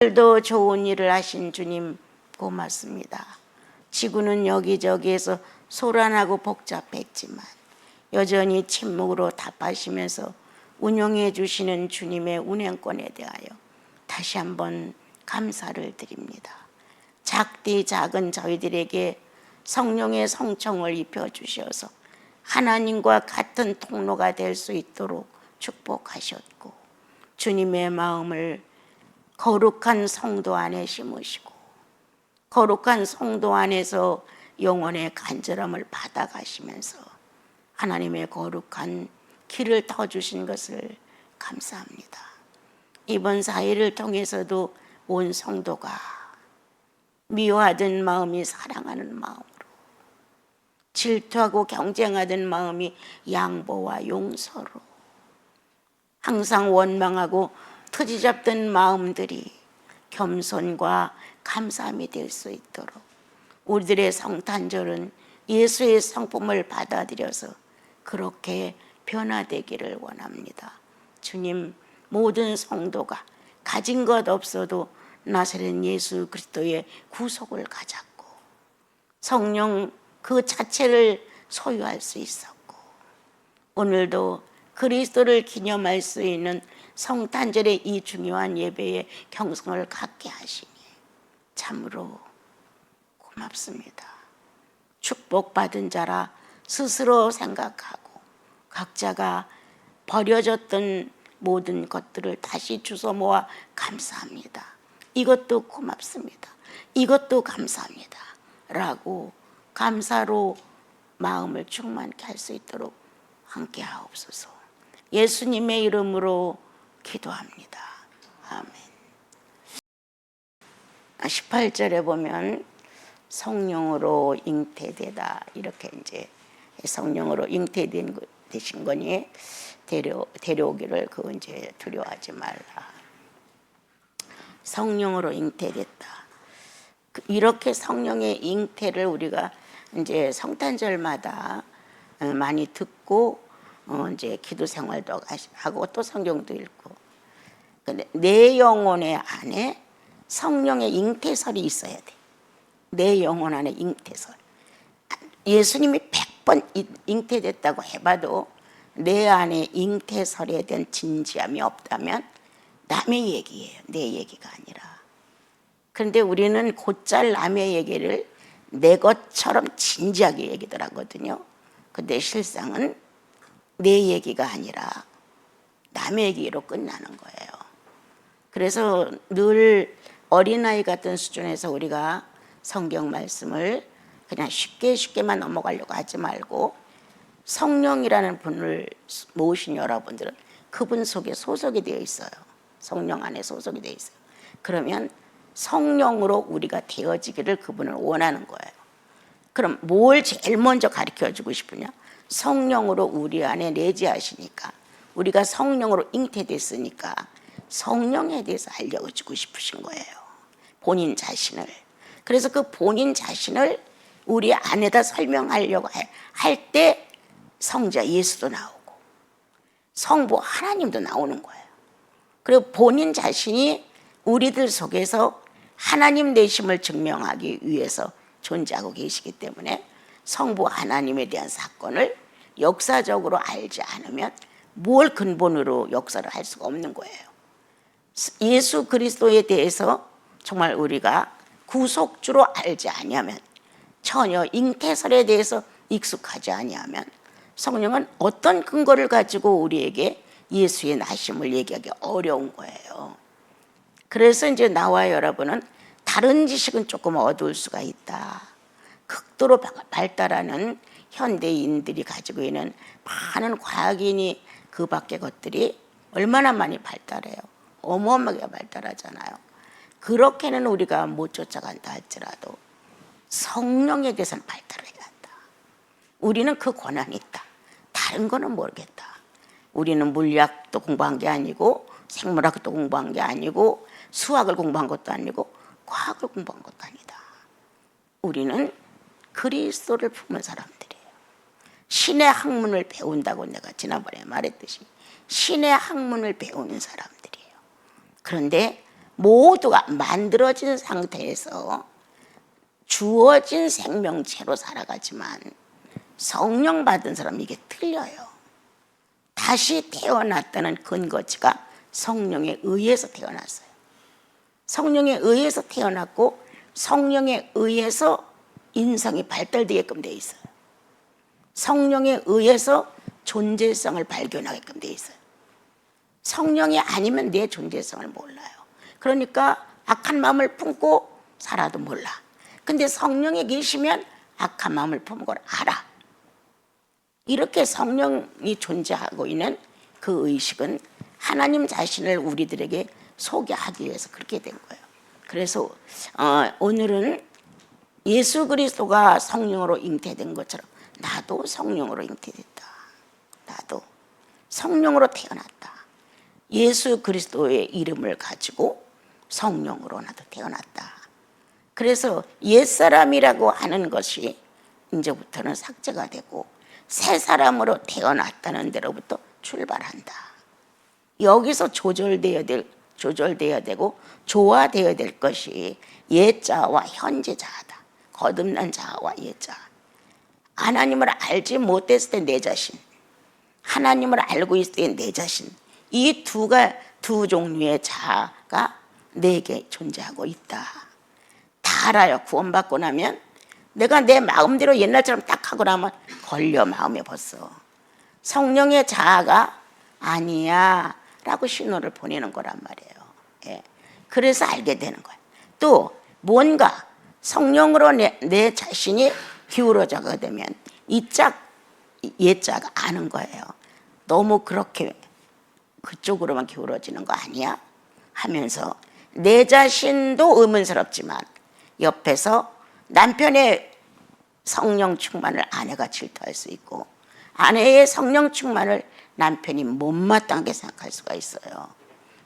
오늘도 좋은 일을 하신 주님 고맙습니다. 지구는 여기저기에서 소란하고 복잡했지만 여전히 침묵으로 답하시면서 운영해 주시는 주님의 운행권에 대하여 다시 한번 감사를 드립니다. 작디 작은 저희들에게 성령의 성청을 입혀주셔서 하나님과 같은 통로가 될 수 있도록 축복하셨고, 주님의 마음을 거룩한 성도 안에 심으시고 거룩한 성도 안에서 영혼의 간절함을 받아가시면서 하나님의 거룩한 길을 터주신 것을 감사합니다. 이번 사회를 통해서도 온 성도가 미워하던 마음이 사랑하는 마음으로, 질투하고 경쟁하던 마음이 양보와 용서로, 항상 원망하고 트지잡던 마음들이 겸손과 감사함이 될 수 있도록 우리들의 성탄절은 예수의 성품을 받아들여서 그렇게 변화되기를 원합니다. 주님, 모든 성도가 가진 것 없어도 나사렛 예수 그리스도의 구속을 가졌고 성령 그 자체를 소유할 수 있었고, 오늘도 그리스도를 기념할 수 있는 성탄절의 이 중요한 예배에 경성을 갖게 하시니 참으로 고맙습니다. 축복받은 자라 스스로 생각하고 각자가 버려졌던 모든 것들을 다시 주워 모아 감사합니다. 이것도 고맙습니다. 이것도 감사합니다. 라고 감사로 마음을 충만케 할 수 있도록 함께 하옵소서. 예수님의 이름으로 기도합니다. 아멘. 18절에 보면 성령으로 잉태되다, 이렇게 이제 성령으로 잉태되신 거니 데려오기를 그 이제 두려워하지 말라. 성령으로 잉태됐다. 이렇게 성령의 잉태를 우리가 이제 성탄절마다 많이 듣고 이제 기도 생활도 하고 또 성경도 읽고, 근데 내 영혼의 안에 성령의 잉태설이 있어야 돼. 내 영혼 안에 잉태설. 예수님이 100번 잉태됐다고 해봐도 내 안에 잉태설에 대한 진지함이 없다면 남의 얘기예요. 내 얘기가 아니라. 그런데 우리는 곧잘 남의 얘기를 내 것처럼 진지하게 얘기들 하거든요. 근데 실상은 내 얘기가 아니라 남의 얘기로 끝나는 거예요. 그래서 늘 어린아이 같은 수준에서 우리가 성경 말씀을 그냥 쉽게만 넘어가려고 하지 말고, 성령이라는 분을 모으신 여러분들은 그분 속에 소속이 되어 있어요. 성령 안에 소속이 되어 있어요. 그러면 성령으로 우리가 되어지기를 그분은 원하는 거예요. 그럼 뭘 제일 먼저 가르쳐주고 싶으냐? 성령으로 우리 안에 내재하시니까, 우리가 성령으로 잉태됐으니까 성령에 대해서 알려주고 싶으신 거예요. 본인 자신을. 그래서 그 본인 자신을 우리 안에다 설명하려고 할 때 성자 예수도 나오고 성부 하나님도 나오는 거예요. 그리고 본인 자신이 우리들 속에서 하나님 되심을 증명하기 위해서 존재하고 계시기 때문에 성부 하나님에 대한 사건을 역사적으로 알지 않으면 뭘 근본으로 역사를 할 수가 없는 거예요. 예수 그리스도에 대해서 정말 우리가 구속주로 알지 아니하면, 전혀 잉태설에 대해서 익숙하지 아니하면 성령은 어떤 근거를 가지고 우리에게 예수의 나심을 얘기하기 어려운 거예요. 그래서 이제 나와 여러분은 다른 지식은 조금 어두울 수가 있다. 극도로 발달하는 현대인들이 가지고 있는 많은 과학인이 그 밖의 것들이 얼마나 많이 발달해요. 어마어마하게 발달하잖아요. 그렇게는 우리가 못 쫓아간다 할지라도 성령에 대해서는 발달해야 한다. 우리는 그 권한이 있다. 다른 거는 모르겠다. 우리는 물리학도 공부한 게 아니고 생물학도 공부한 게 아니고 수학을 공부한 것도 아니고 과학을 공부한 것도 아니다. 우리는 그리스도를 품은 사람들이에요. 신의 학문을 배운다고 내가 지난번에 말했듯이 신의 학문을 배우는 사람들이에요. 그런데 모두가 만들어진 상태에서 주어진 생명체로 살아가지만 성령 받은 사람은 이게 틀려요. 다시 태어났다는 근거지가 성령에 의해서 태어났어요. 성령에 의해서 태어났고 성령에 의해서 인성이 발달되게끔 돼 있어요. 성령에 의해서 존재성을 발견하게끔 돼 있어요. 성령이 아니면 내 존재성을 몰라요. 그러니까 악한 마음을 품고 살아도 몰라. 근데 성령에 계시면 악한 마음을 품은 걸 알아. 이렇게 성령이 존재하고 있는 그 의식은 하나님 자신을 우리들에게 소개하기 위해서 그렇게 된 거예요. 그래서 오늘은 예수 그리스도가 성령으로 잉태된 것처럼 나도 성령으로 잉태됐다. 나도 성령으로 태어났다. 예수 그리스도의 이름을 가지고 성령으로 나도 태어났다. 그래서 옛사람이라고 하는 것이 이제부터는 삭제가 되고 새 사람으로 태어났다는 데로부터 출발한다. 여기서 조절되어야 되고 조화되어야 될 것이 옛자와 현재자다. 거듭난 자와 옛자. 하나님을 알지 못했을 때 내 자신, 하나님을 알고 있을 때 내 자신, 이 두 종류의 자아가 내게 존재하고 있다. 다 알아요. 구원받고 나면 내가 내 마음대로 옛날처럼 딱 하고 나면 걸려 마음에 벌써. 성령의 자아가 아니야 라고 신호를 보내는 거란 말이에요. 예. 그래서 알게 되는 거예요. 또 뭔가 성령으로 내 자신이 기울어져가 되면 옛자가 아는 거예요. 너무 그렇게 그쪽으로만 기울어지는 거 아니야? 하면서 내 자신도 의문스럽지만 옆에서 남편의 성령 충만을 아내가 질투할 수 있고 아내의 성령 충만을 남편이 못마땅하게 생각할 수가 있어요.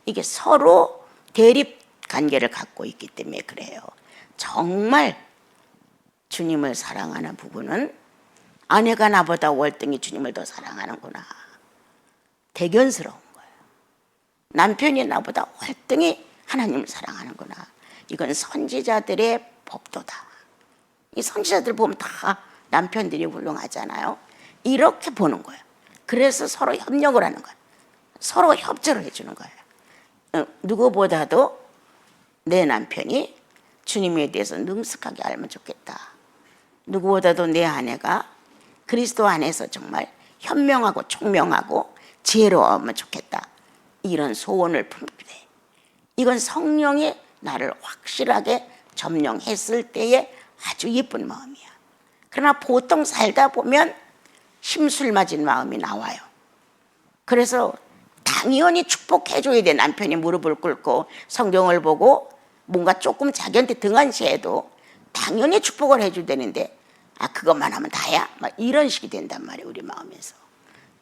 이게 서로 대립 관계를 갖고 있기 때문에 그래요. 정말 주님을 사랑하는 부부는 아내가 나보다 월등히 주님을 더 사랑하는구나. 대견스러운 거예요. 남편이 나보다 월등히 하나님을 사랑하는구나. 이건 선지자들의 법도다. 이 선지자들 보면 다 남편들이 훌륭하잖아요. 이렇게 보는 거예요. 그래서 서로 협력을 하는 거예요. 서로 협조를 해주는 거예요. 누구보다도 내 남편이 주님에 대해서 능숙하게 알면 좋겠다. 누구보다도 내 아내가 그리스도 안에서 정말 현명하고 총명하고 지혜로우면 좋겠다. 이런 소원을 품게 돼. 이건 성령이 나를 확실하게 점령했을 때의 아주 예쁜 마음이야. 그러나 보통 살다 보면 심술 맞은 마음이 나와요. 그래서 당연히 축복해줘야 돼. 남편이 무릎을 꿇고 성경을 보고 뭔가 조금 자기한테 등한시해도 당연히 축복을 해줘야 되는데 그것만 하면 다야? 막 이런 식이 된단 말이에요. 우리 마음에서.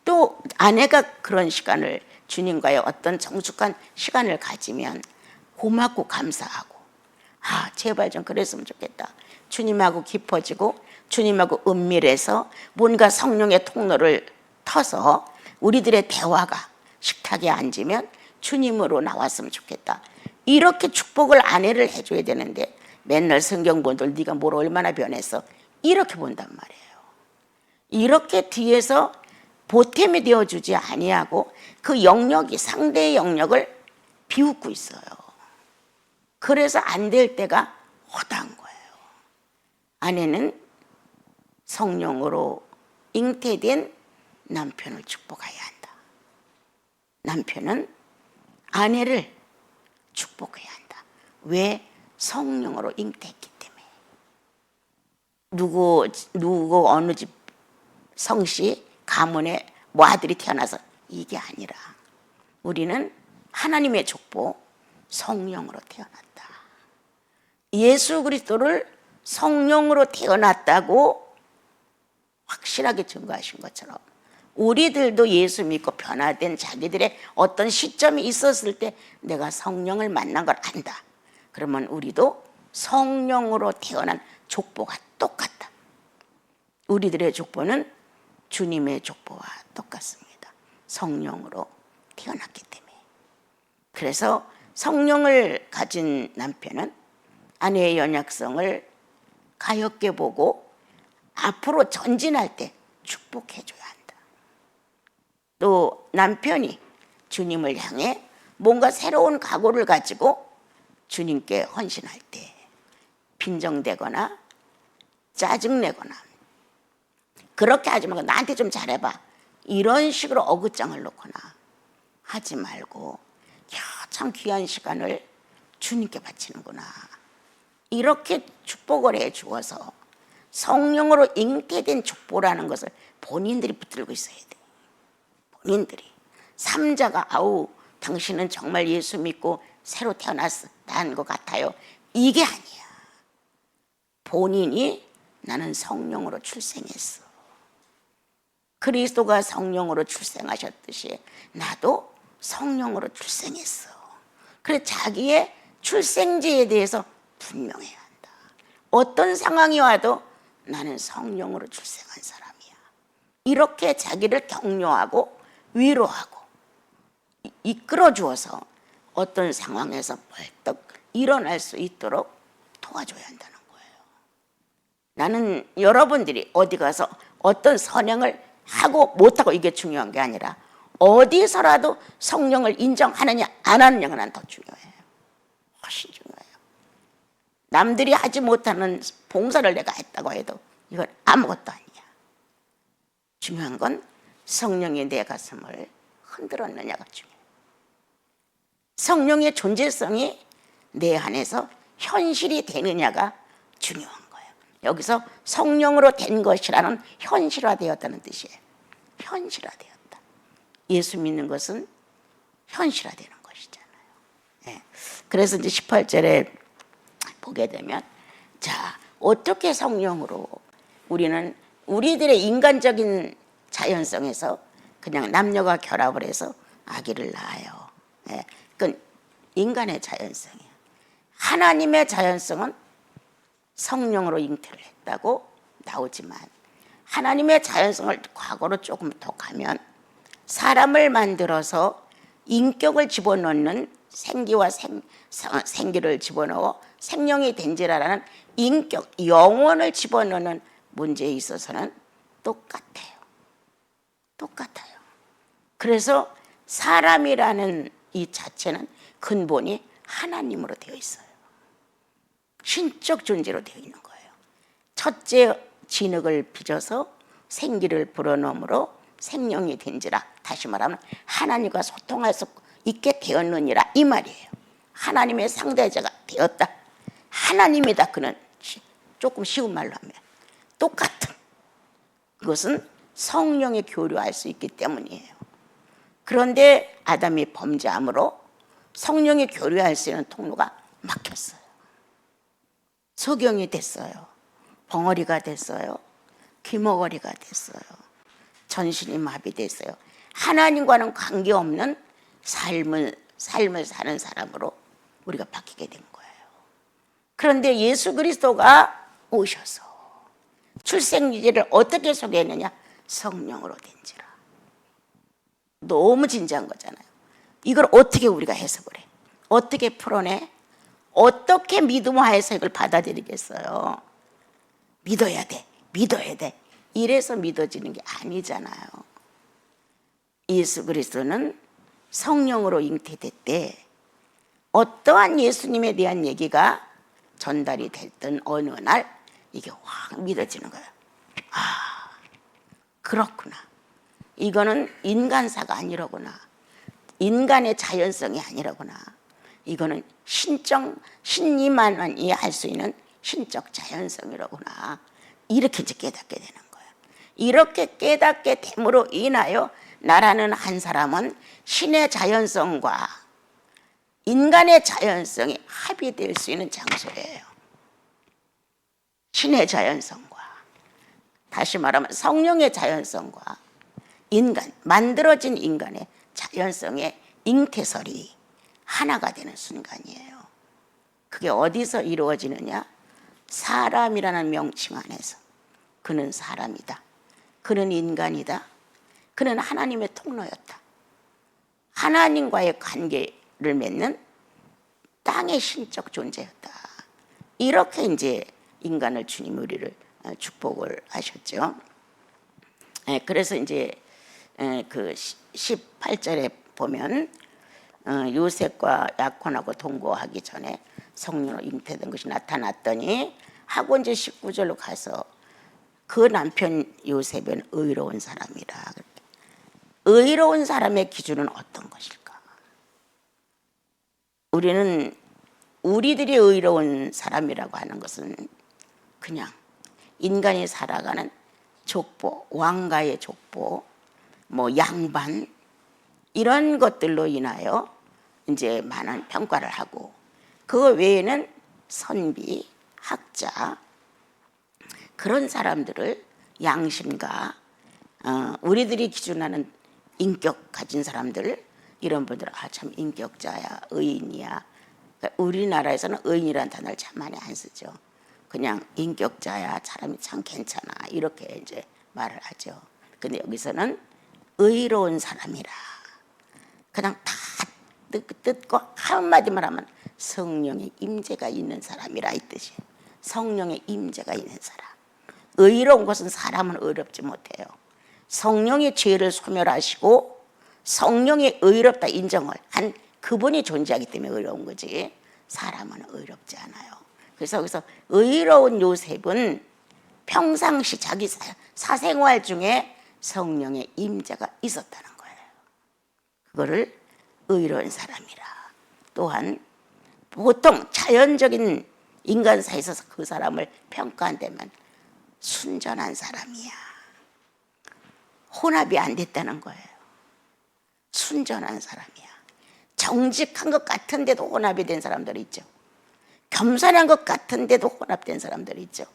또 아내가 그런 시간을 주님과의 어떤 정숙한 시간을 가지면 고맙고 감사하고 제발 좀 그랬으면 좋겠다. 주님하고 깊어지고 주님하고 은밀해서 뭔가 성령의 통로를 터서 우리들의 대화가 식탁에 앉으면 주님으로 나왔으면 좋겠다. 이렇게 축복을 아내를 해줘야 되는데 맨날 성경 본들 네가 뭘 얼마나 변했어 이렇게 본단 말이에요. 이렇게 뒤에서 보탬이 되어주지 아니하고 그 영역이 상대의 영역을 비웃고 있어요. 그래서 안 될 때가 허다한 거예요. 아내는 성령으로 잉태된 남편을 축복해야 한다. 남편은 아내를 축복해야 한다. 왜? 성령으로 잉태했기 때문에. 누구 어느 집 성씨 가문에 뭐 아들이 태어나서 이게 아니라 우리는 하나님의 족보 성령으로 태어났다. 예수 그리스도를 성령으로 태어났다고 확실하게 증거하신 것처럼 우리들도 예수 믿고 변화된 자기들의 어떤 시점이 있었을 때 내가 성령을 만난 걸 안다. 그러면 우리도 성령으로 태어난 족보가 똑같다. 우리들의 족보는 주님의 족보와 똑같습니다. 성령으로 태어났기 때문에. 그래서 성령을 가진 남편은 아내의 연약성을 가엾게 보고 앞으로 전진할 때 축복해줘야 한다. 또 남편이 주님을 향해 뭔가 새로운 각오를 가지고 주님께 헌신할 때 빈정대거나 짜증내거나 그렇게 하지 말고 나한테 좀 잘해봐 이런 식으로 어긋장을 놓거나 하지 말고 참 귀한 시간을 주님께 바치는구나 이렇게 축복을 해 주어서 성령으로 잉태된 족보라는 것을 본인들이 붙들고 있어야 돼. 본인들이 삼자가 아우 당신은 정말 예수 믿고 새로 태어났다는 것 같아요 이게 아니야. 본인이 나는 성령으로 출생했어. 그리스도가 성령으로 출생하셨듯이 나도 성령으로 출생했어. 그래서 자기의 출생지에 대해서 분명해야 한다. 어떤 상황이 와도 나는 성령으로 출생한 사람이야. 이렇게 자기를 격려하고 위로하고 이끌어 주어서 어떤 상황에서 벌떡 일어날 수 있도록 도와줘야 한다는 거예요. 나는 여러분들이 어디 가서 어떤 선행을 하고 못하고 이게 중요한 게 아니라 어디서라도 성령을 인정하느냐 안 하느냐가 난 더 중요해요. 훨씬 중요해요. 남들이 하지 못하는 봉사를 내가 했다고 해도 이건 아무것도 아니야. 중요한 건 성령이 내 가슴을 흔들었느냐가 중요해요. 성령의 존재성이 내 안에서 현실이 되느냐가 중요한 거예요. 여기서 성령으로 된 것이라는 현실화되었다는 뜻이에요. 현실화되었다. 예수 믿는 것은 현실화되는 것이잖아요. 네. 그래서 이제 18절에 보게 되면 자 어떻게 성령으로 우리는 우리들의 인간적인 자연성에서 그냥 남녀가 결합을 해서 아기를 낳아요. 네. 그건 인간의 자연성이에요. 하나님의 자연성은 성령으로 잉태를 했다고 나오지만 하나님의 자연성을 과거로 조금 더 가면 사람을 만들어서 인격을 집어넣는 생기와 생기를 집어넣어 생명이 된지라라는 인격, 영혼을 집어넣는 문제에 있어서는 똑같아요. 똑같아요. 그래서 사람이라는 이 자체는 근본이 하나님으로 되어 있어요. 신적 존재로 되어 있는 거예요. 첫째 진흙을 빚어서 생기를 불어넣음으로 생명이 된지라 다시 말하면 하나님과 소통할 수 있게 되었느니라 이 말이에요. 하나님의 상대자가 되었다. 하나님이다. 그는 조금 쉬운 말로 하면 똑같은 그것은 성령의 교류할 수 있기 때문이에요. 그런데 아담이 범죄함으로 성령의 교류할 수 있는 통로가 막혔어요. 소경이 됐어요. 벙어리가 됐어요. 귀머거리가 됐어요. 전신이 마비됐어요. 하나님과는 관계없는 삶을 사는 사람으로 우리가 바뀌게 된 거예요. 그런데 예수 그리스도가 오셔서 출생기를 어떻게 소개했느냐? 성령으로 된지라. 너무 진지한 거잖아요. 이걸 어떻게 우리가 해석을 해? 어떻게 풀어내? 어떻게 믿음화해서 이걸 받아들이겠어요? 믿어야 돼. 믿어야 돼. 이래서 믿어지는 게 아니잖아요. 예수 그리스도는 성령으로 잉태됐대. 어떠한 예수님에 대한 얘기가 전달이 됐던 어느 날 이게 확 믿어지는 거예요. 아, 그렇구나. 이거는 인간사가 아니라구나. 인간의 자연성이 아니라구나. 이거는 신이만이 할 수 있는 신적 자연성이라구나. 이렇게 이제 깨닫게 되는 거예요. 이렇게 깨닫게 됨으로 인하여 나라는 한 사람은 신의 자연성과 인간의 자연성이 합의될 수 있는 장소예요. 신의 자연성과 다시 말하면 성령의 자연성과 인간, 만들어진 인간의 자연성의 잉태설이 하나가 되는 순간이에요. 그게 어디서 이루어지느냐? 사람이라는 명칭 안에서. 그는 사람이다. 그는 인간이다. 그는 하나님의 통로였다. 하나님과의 관계를 맺는 땅의 신적 존재였다. 이렇게 이제 인간을 주님 우리를 축복을 하셨죠. 그래서 이제 그 18절에 보면 요셉과 약혼하고 동거하기 전에 성령으로 잉태된 것이 나타났더니 하고 이제 19절로 가서 그 남편 요셉은 의로운 사람이라. 의로운 사람의 기준은 어떤 것일까? 우리들이 의로운 사람이라고 하는 것은 그냥 인간이 살아가는 족보, 왕가의 족보, 뭐 양반 이런 것들로 인하여 이제 많은 평가를 하고, 그 외에는 선비, 학자 그런 사람들을 양심과 우리들이 기준하는 인격 가진 사람들, 이런 분들 참 인격자야, 의인이야. 그러니까 우리나라에서는 의인이라는 단어를 참 많이 안 쓰죠. 그냥 인격자야, 사람이 참 괜찮아, 이렇게 이제 말을 하죠. 근데 여기서는 의로운 사람이라. 그냥 다 듣고 한마디만 하면 성령의 임재가 있는 사람이라, 이 뜻이에요. 성령의 임재가 있는 사람. 의로운 것은 사람은 의롭지 못해요. 성령의 죄를 소멸하시고 성령이 의롭다 인정을 한 그분이 존재하기 때문에 의로운 거지, 사람은 의롭지 않아요. 그래서 여기서 의로운 요셉은 평상시 자기 사생활 중에 성령의 임재가 있었다는 거예요. 그거를 의로운 사람이라. 또한 보통 자연적인 인간사에서 그 사람을 평가한다면 순전한 사람이야. 혼합이 안 됐다는 거예요. 순전한 사람이야. 정직한 것 같은데도 혼합이 된 사람들이 있죠. 겸손한 것 같은데도 혼합된 사람들이 있죠.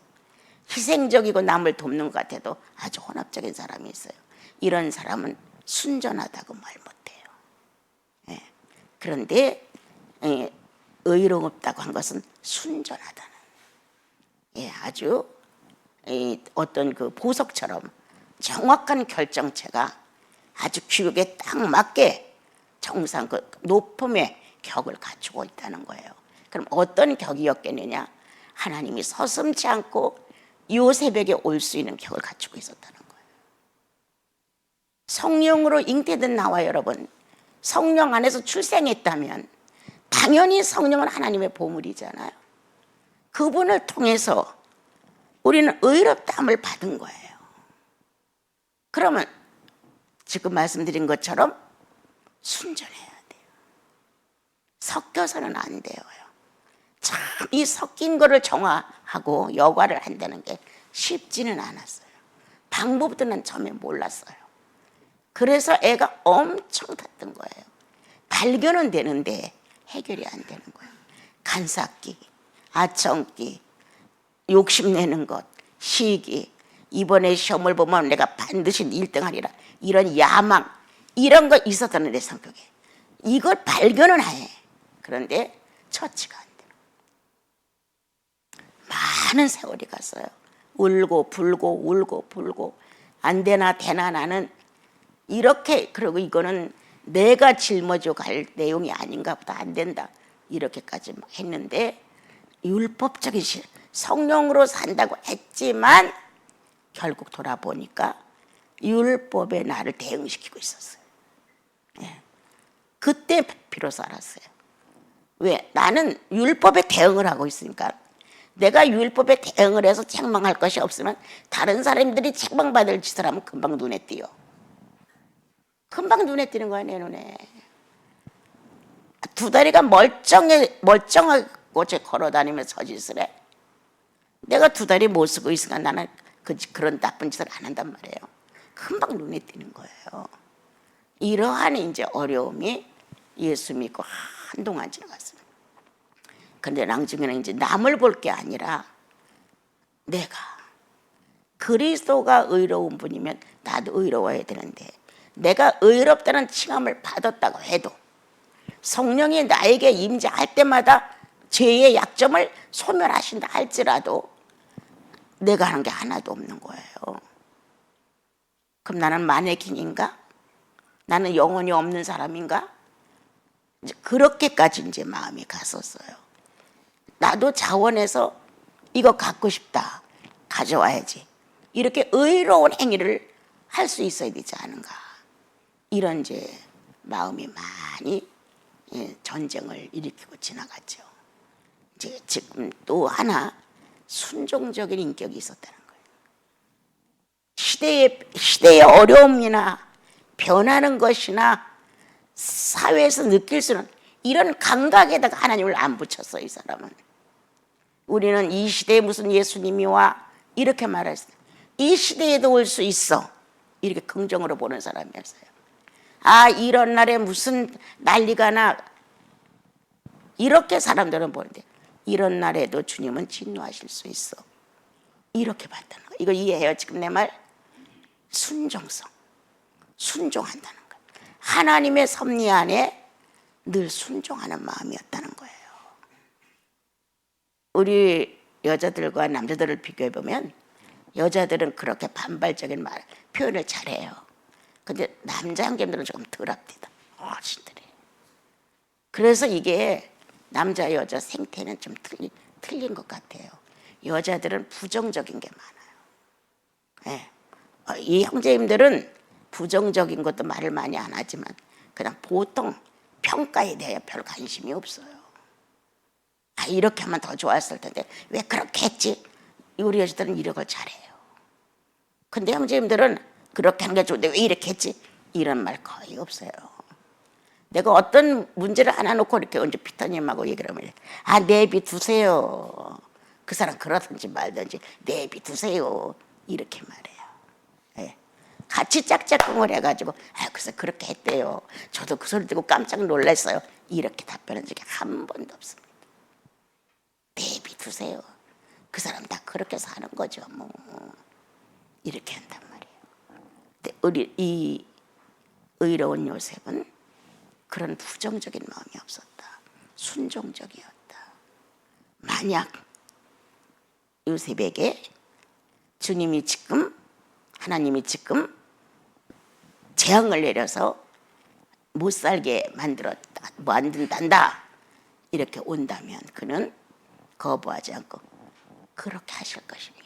희생적이고 남을 돕는 것 같아도 아주 혼합적인 사람이 있어요. 이런 사람은 순전하다고 말 못해요. 그런데 의롭다고 한 것은 순전하다는, 아주 어떤 그 보석처럼 정확한 결정체가 아주 규격에 딱 맞게 정상 그 높음의 격을 갖추고 있다는 거예요. 그럼 어떤 격이었겠느냐? 하나님이 서슴지 않고 요셉에게 올 수 있는 격을 갖추고 있었다는 거예요. 성령으로 잉태된 나와 여러분, 성령 안에서 출생했다면 당연히 성령은 하나님의 보물이잖아요. 그분을 통해서 우리는 의롭다함을 받은 거예요. 그러면 지금 말씀드린 것처럼 순전해야 돼요. 섞여서는 안 돼요. 참 이 섞인 거를 정화하고 여과를 한다는 게 쉽지는 않았어요. 방법도 난 처음에 몰랐어요. 그래서 애가 엄청 탔던 거예요. 발견은 되는데 해결이 안 되는 거예요. 간삭기, 아청기, 욕심내는 것, 시기, 이번에 시험을 보면 내가 반드시 1등 하리라, 이런 야망, 이런 거 있었다는 내 성격에. 이걸 발견은 해. 그런데 처치가 안 돼요. 많은 세월이 갔어요. 울고 불고 울고 불고 안 되나 되나 나는 이렇게, 그리고 이거는 내가 짊어져 갈 내용이 아닌가 보다, 안 된다, 이렇게까지 했는데 율법적인 성령으로 산다고 했지만 결국 돌아보니까 율법에 나를 대응시키고 있었어요. 그때 비로소 알았어요. 왜? 나는 율법에 대응을 하고 있으니까. 내가 율법에 대응을 해서 책망할 것이 없으면 다른 사람들이 책망받을 짓을 하면 금방 눈에 띄어. 금방 눈에 띄는 거야, 내 눈에. 두 다리가 멀쩡하고 걸어다니면서 저짓을 해. 내가 두 다리 못 쓰고 있으니까 나는 그런 나쁜 짓을 안 한단 말이에요. 금방 눈에 띄는 거예요. 이러한 이제 어려움이 예수 믿고 한동안 지나갔어요. 근데 나중에는 이제 남을 볼 게 아니라 내가 그리스도가 의로운 분이면 나도 의로워야 되는데, 내가 의롭다는 칭함을 받았다고 해도 성령이 나에게 임재할 때마다 죄의 약점을 소멸하신다 할지라도 내가 하는 게 하나도 없는 거예요. 그럼 나는 마네킹인가? 나는 영혼이 없는 사람인가? 이제 그렇게까지 이제 마음이 갔었어요. 나도 자원해서 이거 갖고 싶다, 가져와야지, 이렇게 의로운 행위를 할 수 있어야 되지 않은가, 이런 이제 마음이 많이 전쟁을 일으키고 지나갔죠. 이제 지금 또 하나 순종적인 인격이 있었다는 거예요. 시대의 어려움이나 변하는 것이나 사회에서 느낄 수는 이런 감각에다가 하나님을 안 붙였어요. 이 사람은. 우리는 이 시대에 무슨 예수님이 와, 이렇게 말했어요. 이 시대에도 올 수 있어, 이렇게 긍정으로 보는 사람이었어요. 아, 이런 날에 무슨 난리가 나, 이렇게 사람들은 보는데 이런 날에도 주님은 진노하실 수 있어, 이렇게 봤다는 거예요. 이거 이해해요? 지금 내 말? 순종성, 순종한다는 거예요. 하나님의 섭리 안에 늘 순종하는 마음이었다는 거예요. 우리 여자들과 남자들을 비교해 보면 여자들은 그렇게 반발적인 표현을 잘해요. 근데 남자 형제들은 조금 덜합니다. 어르신들이. 그래서 이게 남자 여자 생태는 좀 틀린 것 같아요. 여자들은 부정적인 게 많아요. 네. 이 형제님들은 부정적인 것도 말을 많이 안 하지만 그냥 보통 평가에 대해 별 관심이 없어요. 아, 이렇게 하면 더 좋았을 텐데 왜 그렇게 했지? 우리 여자들은 이런 걸 잘해요. 근데 형제님들은 그렇게 하는 게 좋은데 왜 이렇게 했지? 이런 말 거의 없어요. 내가 어떤 문제를 하나 놓고 이렇게 언제 피터님하고 얘기를 하면, 아, 내비 두세요. 그 사람 그러든지 말든지 내비 두세요, 이렇게 말해요. 네. 같이 짝짝꿍을 해가지고, 아, 그래서 그렇게 했대요, 저도 그 소리 듣고 깜짝 놀랐어요, 이렇게 답변한 적이 한 번도 없습니다. 내비 두세요. 그 사람 다 그렇게 사는 거죠, 뭐. 이렇게 한단 말이에요. 근데 우리 이 의로운 요셉은 그런 부정적인 마음이 없었다. 순종적이었다. 만약 요셉에게 하나님이 지금 재앙을 내려서 못 살게 만든단다, 이렇게 온다면 그는 거부하지 않고 그렇게 하실 것입니다.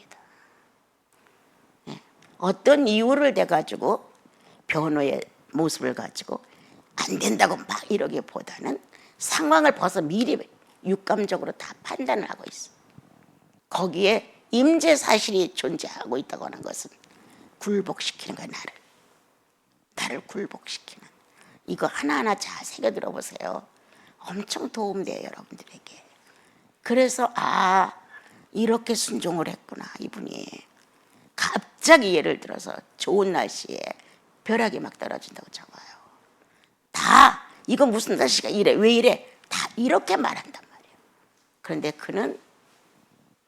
어떤 이유를 대가지고 변호의 모습을 가지고 안 된다고 막 이러기보다는 상황을 벌써 미리 육감적으로 다 판단을 하고 있어. 거기에 임재 사실이 존재하고 있다고 하는 것은 굴복시키는 거야. 나를 굴복시키는, 이거 하나하나 잘 새겨 들어보세요. 엄청 도움돼요, 여러분들에게. 그래서 아, 이렇게 순종을 했구나, 이분이. 갑자기 예를 들어서 좋은 날씨에 벼락이 막 떨어진다고 쳐봐요. 다 이거 무슨 날씨가 이래, 왜 이래, 다 이렇게 말한단 말이에요. 그런데 그는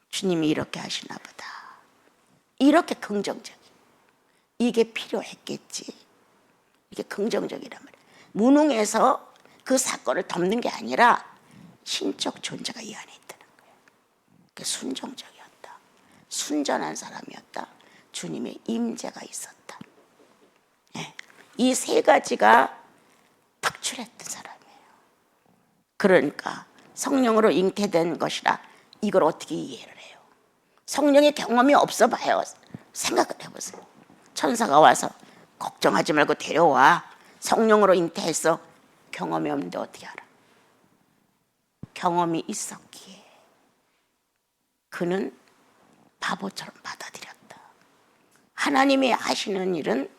주님이 이렇게 하시나 보다, 이렇게 긍정적이, 이게 필요했겠지, 이게 긍정적이란 말이에요. 무능해서 그 사건을 덮는 게 아니라 신적 존재가 이 안에 있다는 거예요. 그게 순종적이었다, 순전한 사람이었다, 주님의 임재가 있었다. 네. 이 세 가지가 특출했던 사람이에요. 그러니까 성령으로 잉태된 것이라 이걸 어떻게 이해를 해요? 성령의 경험이 없어 봐요. 생각을 해보세요. 천사가 와서 걱정하지 말고 데려와, 성령으로 잉태했어. 경험이 없는데 어떻게 알아? 경험이 있었기에 그는 바보처럼 받아들였다. 하나님이 하시는 일은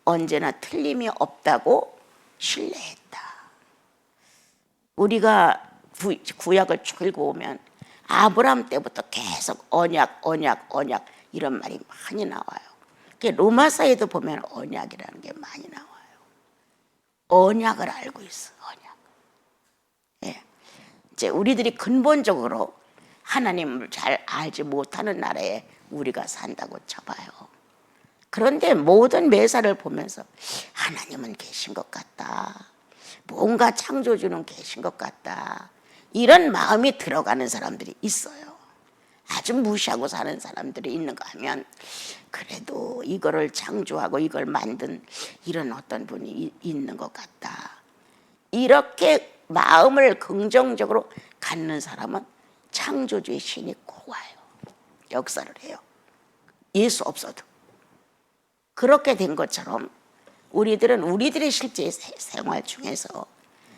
언제나 틀림이 없다고 신뢰했다. 우리가 구약을 쭉 읽어보면 아브라함 때부터 계속 언약 이런 말이 많이 나와요. 로마서에도 보면 언약이라는 게 많이 나와요. 언약을 알고 있어, 언약. 예. 이제 우리들이 근본적으로 하나님을 잘 알지 못하는 나라에 우리가 산다고 쳐봐요. 그런데 모든 매사를 보면서 하나님은 계신 것 같다, 뭔가 창조주는 계신 것 같다, 이런 마음이 들어가는 사람들이 있어요. 아주 무시하고 사는 사람들이 있는가 하면 그래도 이거를 창조하고 이걸 만든 이런 어떤 분이 있는 것 같다, 이렇게 마음을 긍정적으로 갖는 사람은 창조주의 신이 꼭 와요. 역사를 해요. 예수 없어도. 그렇게 된 것처럼 우리들은 우리들의 실제 생활 중에서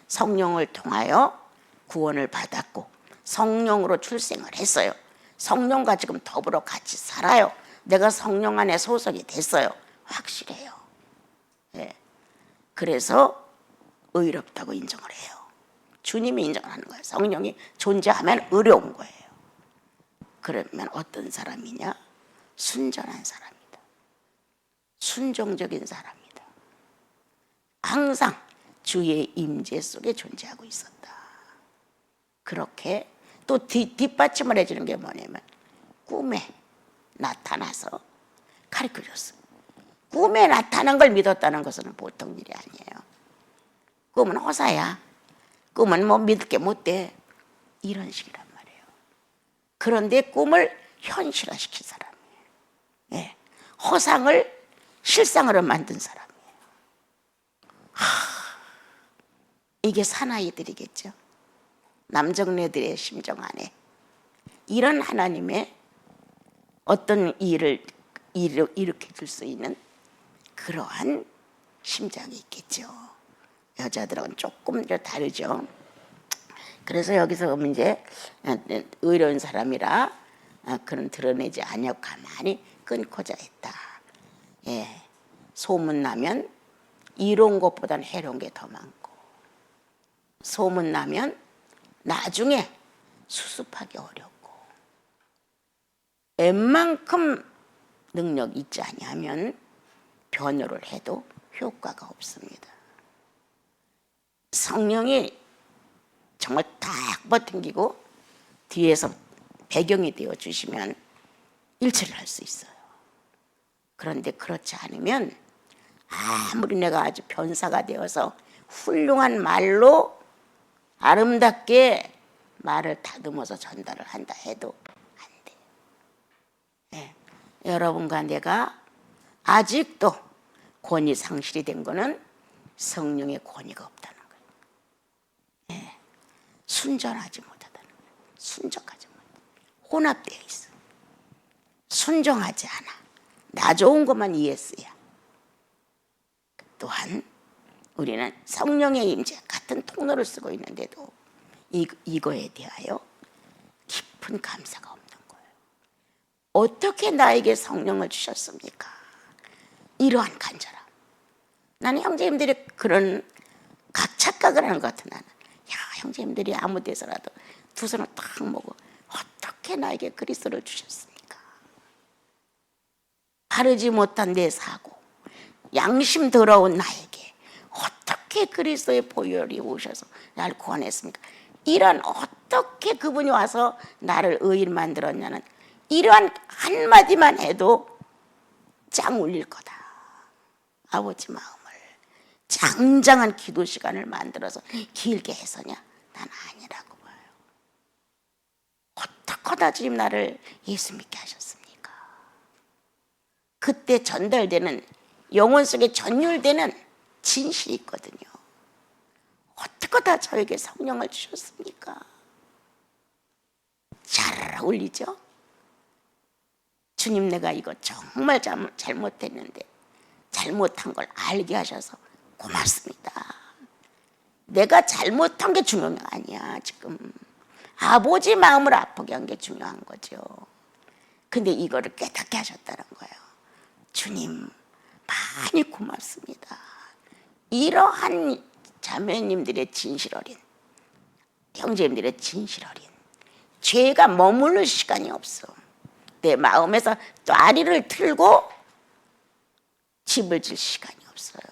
성령을 통하여 구원을 받았고 성령으로 출생을 했어요. 성령과 지금 더불어 같이 살아요. 내가 성령 안에 소속이 됐어요. 확실해요. 예. 그래서 의롭다고 인정을 해요. 주님이 인정을 하는 거예요. 성령이 존재하면 의로운 거예요. 그러면 어떤 사람이냐? 순전한 사람이다. 순종적인 사람이다. 항상 주의 임재 속에 존재하고 있었다. 그렇게 또 뒷받침을 해주는 게 뭐냐면 꿈에 나타나서 가르쳐줬어요. 꿈에 나타난 걸 믿었다는 것은 보통 일이 아니에요. 꿈은 호사야. 꿈은 뭐 믿을 게 못 돼. 이런 식이란 말이에요. 그런데 꿈을 현실화시킨 사람이에요. 예. 허상을 실상으로 만든 사람이에요. 이게 사나이들이겠죠. 남정네들의 심정 안에 이런 하나님의 어떤 일을 일으켜 줄 수 있는 그러한 심장이 있겠죠. 여자들은 조금 다르죠. 그래서 여기서 이제 의로운 사람이라 그는 드러내지 아니하고 가만히 끊고자 했다. 예, 소문 나면 이로운 것보다는 해로운 게 더 많고, 소문 나면 나중에 수습하기 어렵고, 웬만큼 능력 있지 아니하면 변호를 해도 효과가 없습니다. 성령이 정말 딱 버팅기고 뒤에서 배경이 되어 주시면 일처리를 할 수 있어요. 그런데 그렇지 않으면 아무리 내가 아주 변사가 되어서 훌륭한 말로 아름답게 말을 다듬어서 전달을 한다 해도 안 돼요. 네. 여러분과 내가 아직도 권위 상실이 된 거는 성령의 권위가 없다는 거예요. 네. 순전하지 못하다는 거예요. 순종하지 못해. 혼합되어 있어. 순종하지 않아. 나 좋은 것만 ES야. 또한 우리는 성령의 임재 같은 통로를 쓰고 있는데도 이거에 대하여 깊은 감사가 없는 거예요. 어떻게 나에게 성령을 주셨습니까? 이러한 간절함. 나는 형제님들이 그런 각 착각을 하는 것 같아. 나는 형제님들이 아무 데서라도 두 손을 딱 모고 어떻게 나에게 그리스도를 주셨습니까? 바르지 못한 내 사고, 양심 더러운 나에게 어떻게 그리스도의 보혈이 오셔서 나를 구원했습니까? 이런 어떻게 그분이 와서 나를 의인 만들었냐는 이러한 한마디만 해도 짱 울릴 거다. 아버지 마음을 장장한 기도 시간을 만들어서 길게 해서냐? 난 아니라고 봐요. 어떻게 하다 주님 나를 예수 믿게 하셨습니까? 그때 전달되는 영혼 속에 전율되는 진실이 있거든요. 어떻게 다 저에게 성령을 주셨습니까? 잘 울리죠? 주님 내가 이거 정말 잘못했는데 잘못한 걸 알게 하셔서 고맙습니다. 내가 잘못한 게 중요한 게 아니야. 지금 아버지 마음을 아프게 한 게 중요한 거죠. 근데 이거를 깨닫게 하셨다는 거예요. 주님 많이 고맙습니다. 이러한 자매님들의 진실 어린, 형제님들의 진실 어린, 죄가 머무를 시간이 없어. 내 마음에서 또아리를 틀고 집을 질 시간이 없어요.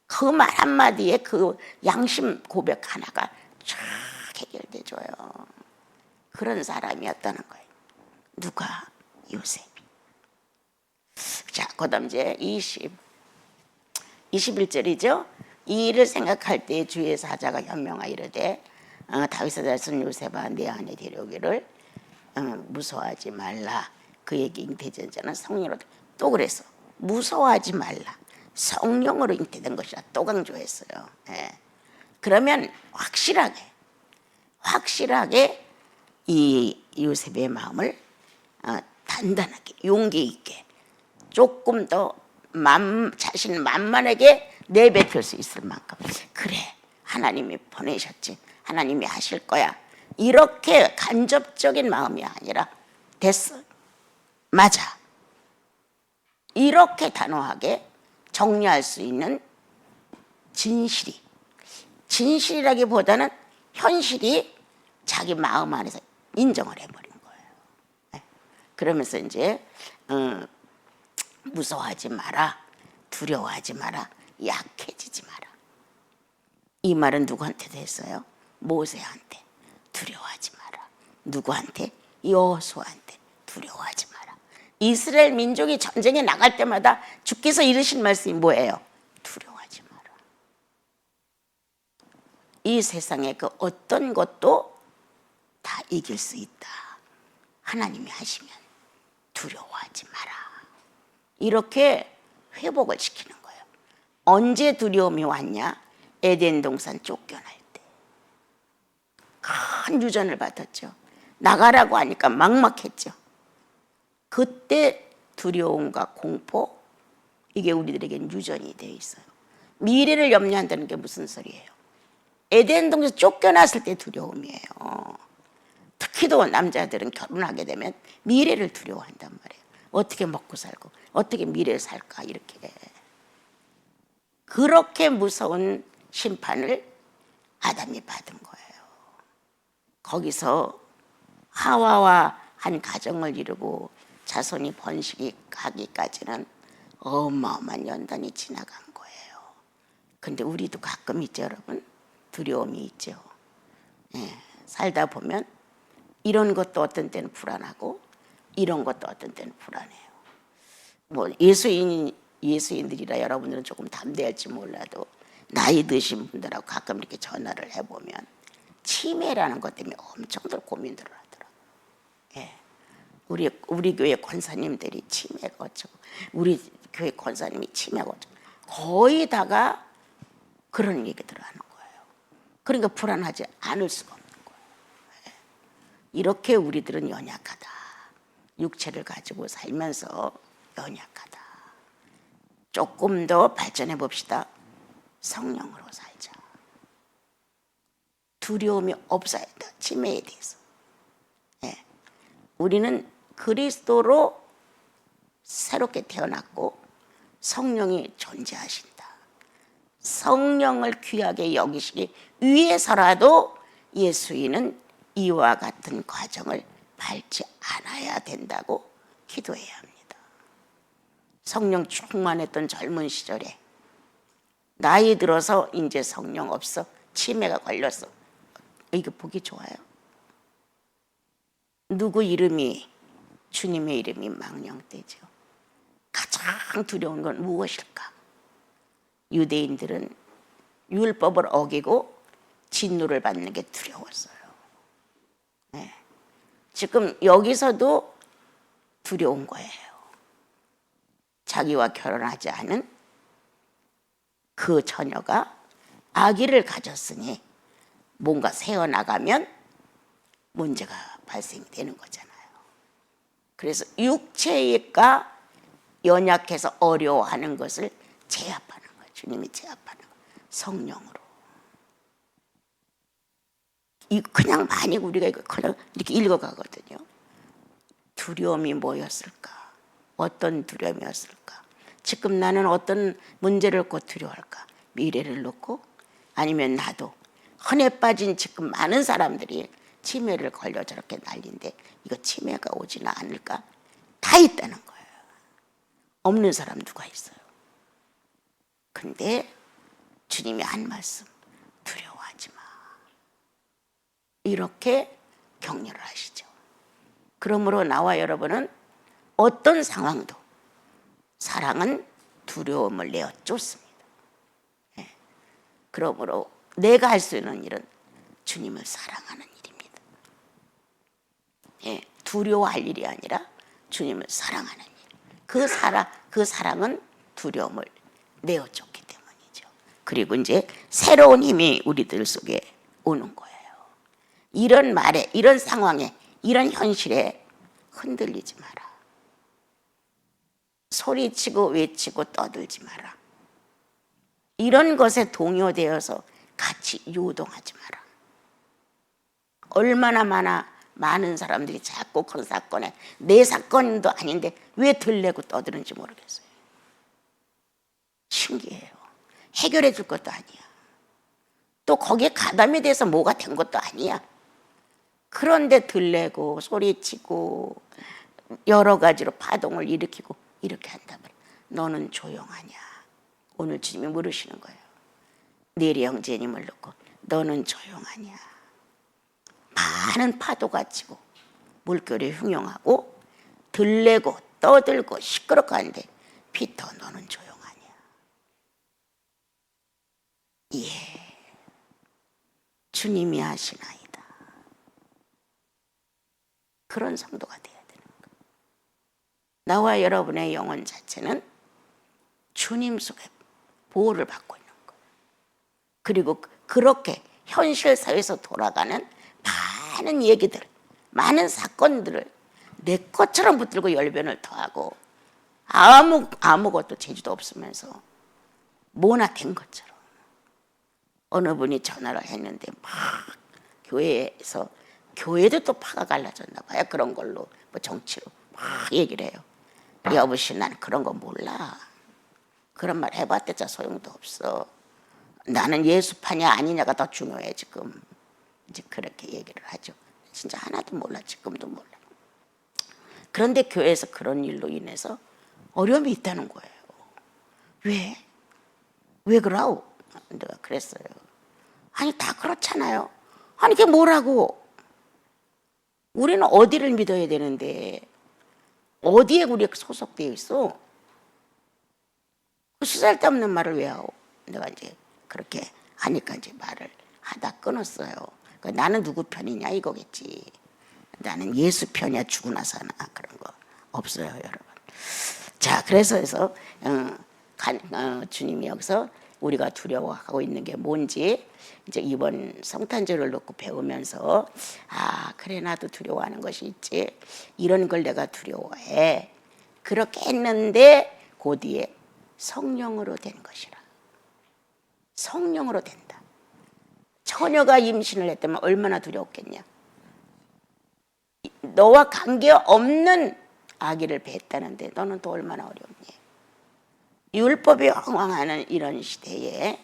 그 말 한마디에 그 양심 고백 하나가 쫙 해결돼줘요. 그런 사람이었다는 거예요. 누가? 요셉이. 자, 그 다음 이제 21절이죠. 이 일을 생각할 때 주의 사자가 현명하여 이르되 다윗의 자손 요셉아 내 안에 데려오기를 무서워하지 말라. 그에게 잉태된 자는 성령으로 또 그래서 무서워하지 말라. 성령으로 잉태된 것이라 또 강조했어요. 예. 그러면 확실하게 이 요셉의 마음을 단단하게 용기 있게 조금 더 자신 만만하게 내뱉을 수 있을 만큼, 그래, 하나님이 보내셨지, 하나님이 하실 거야, 이렇게 간접적인 마음이 아니라 됐어, 맞아, 이렇게 단호하게 정리할 수 있는 진실이라기보다는 현실이 자기 마음 안에서 인정을 해버린 거예요. 그러면서 이제 무서워하지 마라, 두려워하지 마라, 약해지지 마라. 이 말은 누구한테도 했어요? 모세한테 두려워하지 마라. 누구한테? 여호수아한테 두려워하지 마라. 이스라엘 민족이 전쟁에 나갈 때마다 주께서 이르신 말씀이 뭐예요? 두려워하지 마라. 이 세상의 그 어떤 것도 다 이길 수 있다. 하나님이 하시면 두려워하지 마라. 이렇게 회복을 시키는 거예요. 언제 두려움이 왔냐? 에덴 동산 쫓겨날 때. 큰 유전을 받았죠. 나가라고 하니까 막막했죠. 그때 두려움과 공포, 이게 우리들에게는 유전이 되어 있어요. 미래를 염려한다는 게 무슨 소리예요? 에덴 동산 쫓겨났을 때 두려움이에요. 특히도 남자들은 결혼하게 되면 미래를 두려워한단 말이에요. 어떻게 먹고 살고 어떻게 미래를 살까, 이렇게. 그렇게 무서운 심판을 아담이 받은 거예요. 거기서 하와와 한 가정을 이루고 자손이 번식이 가기까지는 어마어마한 연단이 지나간 거예요. 근데 우리도 가끔 있죠, 여러분. 두려움이 있죠. 살다 보면 이런 것도 어떤 때는 불안하고 이런 것도 어떤 때는 불안해요. 뭐 예수인들이라 여러분들은 조금 담대할지 몰라도 나이 드신 분들하고 가끔 이렇게 전화를 해보면 치매라는 것 때문에 엄청들 고민들을 하더라고요. 우리 교회 권사님들이 치매가 어쩌고, 우리 교회 권사님이 치매가 어쩌고, 거의 다가 그런 얘기들을 하는 거예요. 그러니까 불안하지 않을 수가 없는 거예요. 이렇게 우리들은 연약하다. 육체를 가지고 살면서 연약하다. 조금 더 발전해 봅시다. 성령으로 살자. 두려움이 없어야 한다. 치매에 대해서. 우리는 그리스도로 새롭게 태어났고 성령이 존재하신다. 성령을 귀하게 여기시기 위해서라도 예수인은 이와 같은 과정을 밟지 않아야 된다고 기도해야 합니다. 성령 충만했던 젊은 시절에 나이 들어서 이제 성령 없어, 치매가 걸렸어, 이거 보기 좋아요? 누구 이름이, 주님의 이름이 망령되죠. 가장 두려운 건 무엇일까? 유대인들은 율법을 어기고 진노를 받는 게 두려웠어요. 지금 여기서도 두려운 거예요. 자기와 결혼하지 않은 그 처녀가 아기를 가졌으니 뭔가 새어나가면 문제가 발생되는 거잖아요. 그래서 육체가 연약해서 어려워하는 것을 제압하는 거예요. 주님이 제압하는 거예요. 성령으로. 그냥 많이 우리가 이거 그냥 이렇게 읽어가거든요. 두려움이 뭐였을까? 어떤 두려움이었을까? 지금 나는 어떤 문제를 꼭 두려워할까? 미래를 놓고, 아니면 나도 흔해 빠진 지금 많은 사람들이 치매를 걸려 저렇게 난리인데 이거 치매가 오지는 않을까? 다 있다는 거예요. 없는 사람 누가 있어요? 근데 주님이 한 말씀, 두려워하지 마, 이렇게 격려를 하시죠. 그러므로 나와 여러분은 어떤 상황도 사랑은 두려움을 내어 쫓습니다. 그러므로 내가 할 수 있는 일은 주님을 사랑하는 일입니다. 두려워할 일이 아니라 주님을 사랑하는 일. 그 사랑은 두려움을 내어 쫓기 때문이죠. 그리고 이제 새로운 힘이 우리들 속에 오는 거예요. 이런 말에, 이런 상황에, 이런 현실에 흔들리지 마라. 소리치고 외치고 떠들지 마라. 이런 것에 동요되어서 같이 요동하지 마라. 얼마나 많은 사람들이 자꾸 그 사건에 내 사건도 아닌데 왜 들레고 떠드는지 모르겠어요. 신기해요. 해결해 줄 것도 아니야. 또 거기에 가담이 돼서 뭐가 된 것도 아니야. 그런데 들레고 소리치고 여러 가지로 파동을 일으키고 이렇게 한단 말이야. 너는 조용하냐. 오늘 주님이 물으시는 거예요. 내리 형제님을 놓고 너는 조용하냐. 많은 파도가 치고 물결이 흉용하고 들레고 떠들고 시끄럽고 하는데 피터 너는 조용하냐. 예, 주님이 하시나이다. 그런 성도가 돼야 되는 거예요. 나와 여러분의 영혼 자체는 주님 속에 보호를 받고 있는 거예요. 그리고 그렇게 현실 사회에서 돌아가는 많은 얘기들, 많은 사건들을 내 것처럼 붙들고 열변을 토하고 아무것도 재주도 없으면서 뭐나 된 것처럼 어느 분이 전화를 했는데 막 교회에서 교회도 또 파가 갈라졌나 봐요. 그런 걸로 뭐 정치로 막 얘기를 해요. 여보시 나는 그런 거 몰라. 그런 말 해봤자 소용도 없어. 나는 예수파냐 아니냐가 더 중요해 지금. 이제 그렇게 얘기를 하죠. 진짜 하나도 몰라. 지금도 몰라. 그런데 교회에서 그런 일로 인해서 어려움이 있다는 거예요. 왜? 왜 그러오? 내가 그랬어요. 아니 다 그렇잖아요. 아니 그게 뭐라고? 우리는 어디를 믿어야 되는데 어디에 우리가 소속되어 있어? 쓰잘데없는 말을 왜 하오? 내가 이제 그렇게 하니까 이제 말을 하다 끊었어요. 나는 누구 편이냐 이거겠지. 나는 예수 편이야 죽고 나서나 그런 거 없어요, 여러분. 자, 그래서 주님이 여기서 우리가 두려워하고 있는 게 뭔지 이제 이번 성탄절을 놓고 배우면서 그래 나도 두려워하는 것이 있지. 이런 걸 내가 두려워해. 그렇게 했는데 그 뒤에 성령으로 된 것이라. 성령으로 된다. 처녀가 임신을 했다면 얼마나 두려웠겠냐. 너와 관계없는 아기를 뱄다는데 너는 또 얼마나 어렵니. 율법이 황황하는 이런 시대에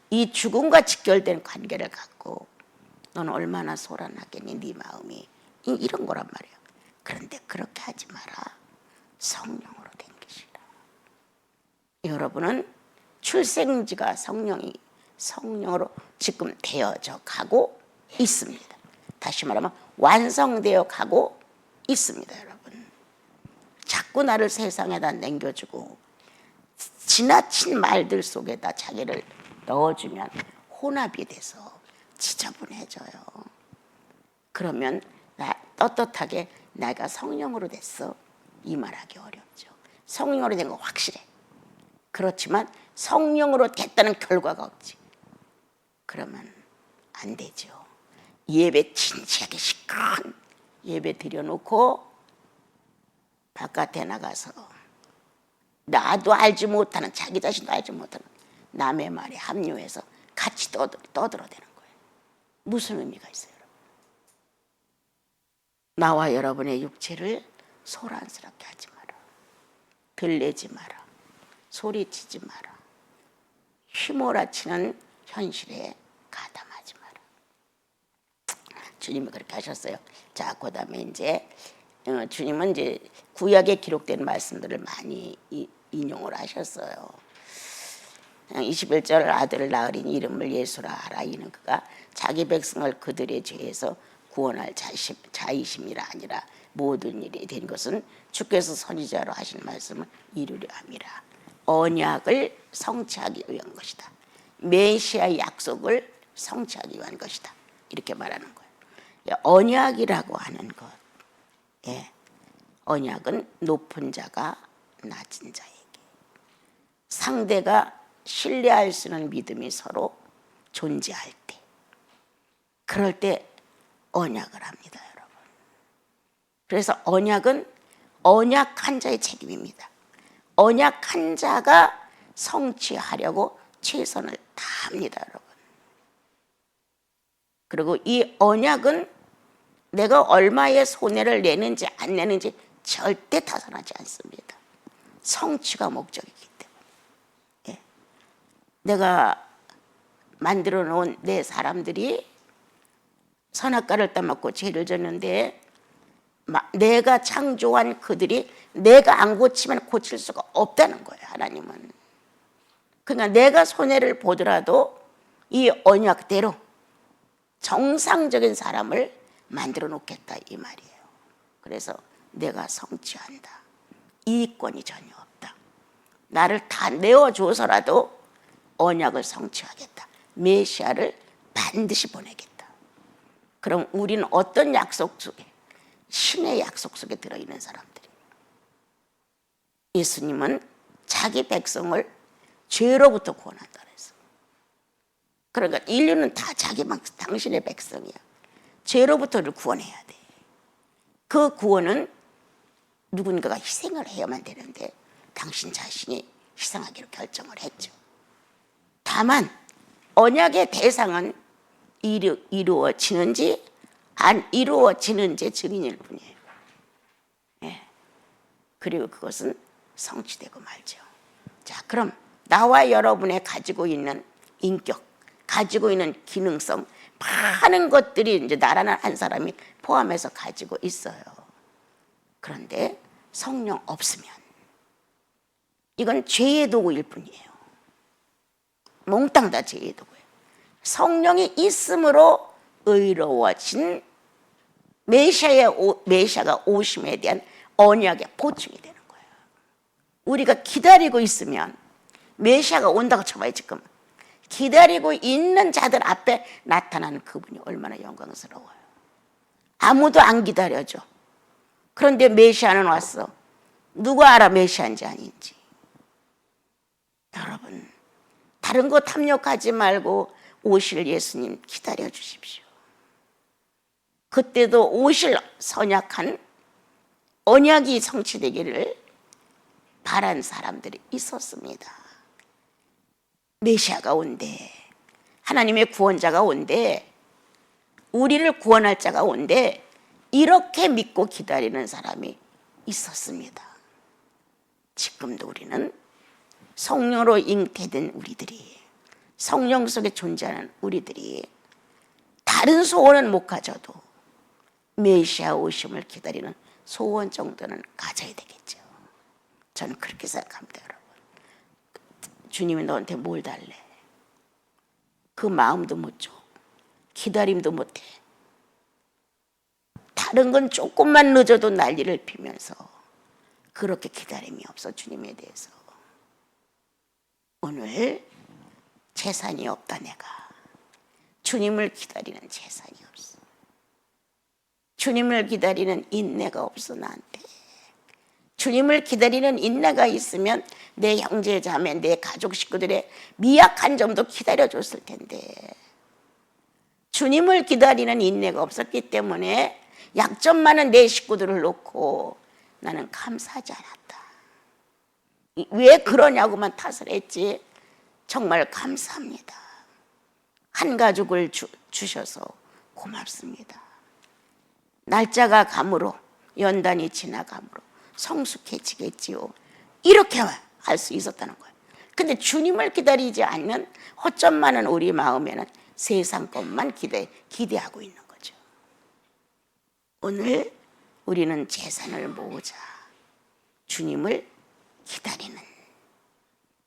이 죽음과 직결된 관계를 갖고 너는 얼마나 소란하겠니. 네 마음이 이런 거란 말이야. 그런데 그렇게 하지 마라. 성령으로 된 것이라. 여러분은 출생지가 성령으로 지금 되어져 가고 있습니다. 다시 말하면 완성되어 가고 있습니다. 여러분 자꾸 나를 세상에다 남겨주고 지나친 말들 속에다 자기를 넣어주면 혼합이 돼서 지저분해져요. 그러면 떳떳하게 내가 성령으로 됐어 이 말하기 어렵죠. 성령으로 된 거 확실해. 그렇지만 성령으로 됐다는 결과가 없지. 그러면 안 되죠. 예배 진지하게 시큰 예배 드려놓고 바깥에 나가서 나도 알지 못하는 자기 자신도 알지 못하는 남의 말에 합류해서 같이 떠들어대는 거예요. 무슨 의미가 있어요? 여러분? 나와 여러분의 육체를 소란스럽게 하지 마라. 들내지 마라. 소리치지 마라. 휘몰아치는 현실에 가담하지 마라. 주님이 그렇게 하셨어요. 자, 그다음에 이제 주님은 이제 구약에 기록된 말씀들을 많이 인용을 하셨어요. 21절 아들을 낳으리니 이름을 예수라 하라. 이는 그가 자기 백성을 그들의 죄에서 구원할 자이심이라 아니라 모든 일이 된 것은 주께서 선지자로 하신 말씀을 이루려 함이라. 언약을 성취하기 위한 것이다. 메시아의 약속을 성취하기 위한 것이다. 이렇게 말하는 거예요. 언약이라고 하는 것. 예. 언약은 높은 자가 낮은 자에게, 상대가 신뢰할 수 있는 믿음이 서로 존재할 때, 그럴 때 언약을 합니다, 여러분. 그래서 언약은 언약한 자의 책임입니다. 언약한 자가 성취하려고 최선을 다합니다, 여러분. 그리고 이 언약은 내가 얼마의 손해를 내는지 안 내는지 절대 타산하지 않습니다. 성취가 목적이기 때문에. 예. 내가 만들어 놓은 내 사람들이 선악과를 따먹고 죄를 졌는데, 내가 창조한 그들이 내가 안 고치면 고칠 수가 없다는 거예요, 하나님은. 그러니까 내가 손해를 보더라도 이 언약대로 정상적인 사람을 만들어 놓겠다, 이 말이에요. 그래서 내가 성취한다. 이익권이 전혀 없다. 나를 다 내어줘서라도 언약을 성취하겠다. 메시아를 반드시 보내겠다. 그럼 우리는 어떤 약속 속에, 신의 약속 속에 들어있는 사람들이에요. 예수님은 자기 백성을 죄로부터 구원한다 그랬어. 그러니까 인류는 다 당신의 백성이야. 죄로부터를 구원해야 돼. 그 구원은 누군가가 희생을 해야만 되는데 당신 자신이 희생하기로 결정을 했죠. 다만 언약의 대상은 이루어지는지 안 이루어지는지 증인일 뿐이에요. 예. 그리고 그것은 성취되고 말죠. 자, 그럼 나와 여러분의 가지고 있는 인격, 가지고 있는 기능성, 많은 것들이 이제 나라는 한 사람이 포함해서 가지고 있어요. 그런데 성령 없으면 이건 죄의 도구일 뿐이에요. 몽땅 다 죄의 도구예요. 성령이 있음으로 의로워진 메시아가 오심에 대한 언약의 보충이 되는 거예요. 우리가 기다리고 있으면 메시아가 온다고 쳐봐요. 지금 기다리고 있는 자들 앞에 나타나는 그분이 얼마나 영광스러워요. 아무도 안 기다려줘. 그런데 메시아는 왔어. 누가 알아 메시아인지 아닌지. 여러분, 다른 거 탐욕하지 말고 오실 예수님 기다려 주십시오. 그때도 오실 선약한 언약이 성취되기를 바란 사람들이 있었습니다. 메시아가 온대, 하나님의 구원자가 온대, 우리를 구원할 자가 온대, 이렇게 믿고 기다리는 사람이 있었습니다. 지금도 우리는 성령으로 잉태된 우리들이, 성령 속에 존재하는 우리들이 다른 소원은 못 가져도 메시아 오심을 기다리는 소원 정도는 가져야 되겠죠. 저는 그렇게 생각합니다, 여러분. 주님이 너한테 뭘 달래? 그 마음도 못 줘. 기다림도 못 해. 다른 건 조금만 늦어도 난리를 피면서 그렇게 기다림이 없어, 주님에 대해서. 오늘 재산이 없다, 내가. 주님을 기다리는 재산이 없어. 주님을 기다리는 인내가 없어, 나한테. 주님을 기다리는 인내가 있으면 내 형제 자매, 내 가족 식구들의 미약한 점도 기다려줬을 텐데, 주님을 기다리는 인내가 없었기 때문에 약점 많은 내 식구들을 놓고 나는 감사하지 않았다. 왜 그러냐고만 탓을 했지, 정말 감사합니다. 한 가족을 주셔서 고맙습니다. 날짜가 감으로, 연단이 지나감으로 성숙해지겠지요. 이렇게 할 수 있었다는 거예요. 근데 주님을 기다리지 않는 허점 많은 우리 마음에는 세상 것만 기대하고 있는 거죠. 오늘 우리는 재산을 모으자. 주님을 기다리는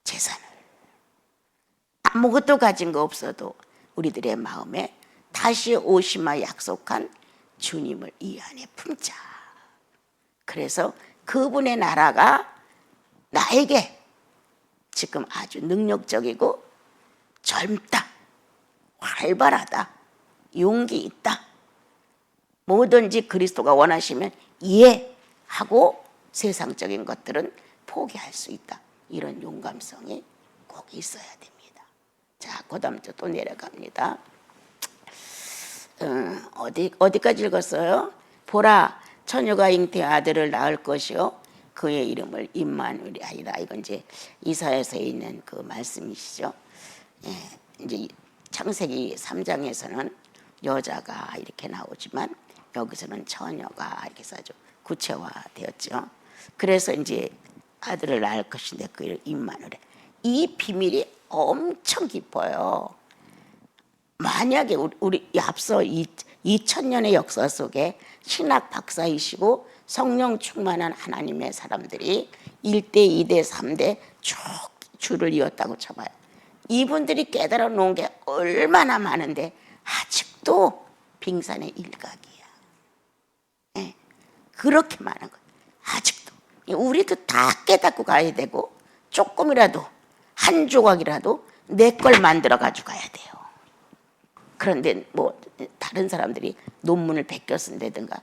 재산을. 아무것도 가진 거 없어도 우리들의 마음에 다시 오시마 약속한 주님을 이 안에 품자. 그래서 그분의 나라가 나에게 지금 아주 능력적이고 젊다, 활발하다, 용기 있다, 뭐든지 그리스도가 원하시면 예 하고 세상적인 것들은 포기할 수 있다. 이런 용감성이 꼭 있어야 됩니다. 자, 그다음 또 내려갑니다. 어디까지 읽었어요? 보라, 처녀가 잉태의 아들을 낳을 것이요 그의 이름을 임마누엘이 아니라. 이건 이제 이사야서에 있는 그 말씀이시죠. 예, 이제 창세기 3장에서는 여자가 이렇게 나오지만 여기서는 처녀가 이렇게 아주 구체화되었죠. 그래서 이제 아들을 낳을 것인데 그 이름 임마누엘. 이 비밀이 엄청 깊어요. 만약에 우리 앞서 2000년의 역사 속에 신학 박사이시고 성령 충만한 하나님의 사람들이 1대, 2대, 3대 쭉 줄을 이었다고 쳐봐요. 이분들이 깨달아 놓은 게 얼마나 많은데 아직도 빙산의 일각이야. 네, 그렇게 많은 거예요. 아직도. 우리도 다 깨닫고 가야 되고 조금이라도 한 조각이라도 내 걸 만들어 가지고 가야 돼요. 그런데 뭐 다른 사람들이 논문을 베껴 쓴다든가